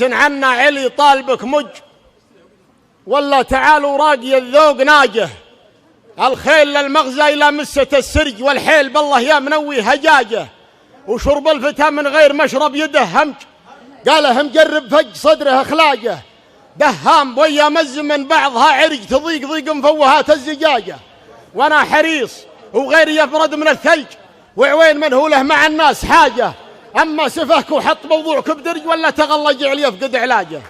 عنا علي طالبك مج ولا تعالوا راقي الذوق ناجه. الخيل للمغزى إلى مسة السرج، والحيل بالله يا منوي هجاجه. وشرب الفتى من غير مشرب يده همج، قاله مجرب فج صدره اخلاجه. دهام ويا مز من بعضها عرج، تضيق ضيق مفوهات الزجاجه. وانا حريص وغيري يفرد من الثلج، وعوين منهوله مع الناس حاجه. اما سفهك وحط موضوعك بدرج، ولا تغلج عليه يفقد علاجه.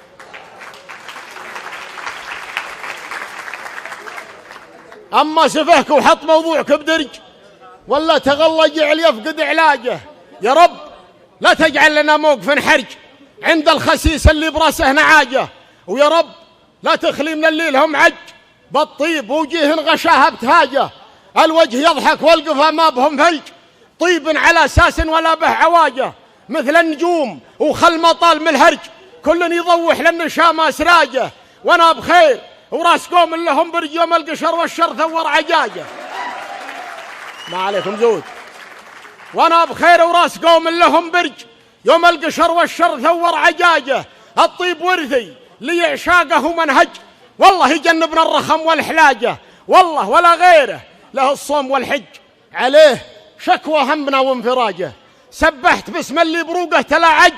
اما سفهك وحط موضوعك بدرج، ولا تغلج عليه يفقد علاجه. يا رب لا تجعل لنا موقف حرج عند الخسيس اللي براسه نعاجه. ويا رب لا تخلي من الليل هم عج بالطيب وجيه غشاها بتهاجه. الوجه يضحك والقفا ما بهم فلج، طيب على اساس ولا به عواجه. مثل النجوم وخل مطال من الهرج، كل يضوح للنشام اسراجه. وانا بخير وراس قوم لهم برج، يوم القشر والشر ثور عجاجه. ما عليكم زود. وانا بخير وراس قوم لهم برج، يوم القشر والشر ثور عجاجه. الطيب ورثي لي عشاقه منهج، والله يجنبنا الرخم والحلاجه. والله ولا غيره له الصوم والحج، عليه شكوى همنا وانفراجه. سبحت باسم اللي بروقه تلاعج،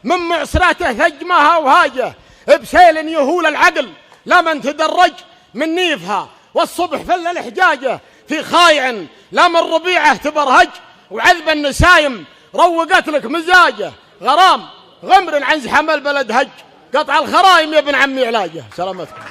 من معسراته ثجمها وهاجه. بسيل يهول العقل لا من تدرج، من نيفها والصبح فل الحجاجه. في خايع لا من ربيعه تبرهج، وعذب النسايم روقت لك مزاجه. غرام غمر عن زحم البلد هج، قطع الخرايم يا ابن عمي علاجه. سلامتكم.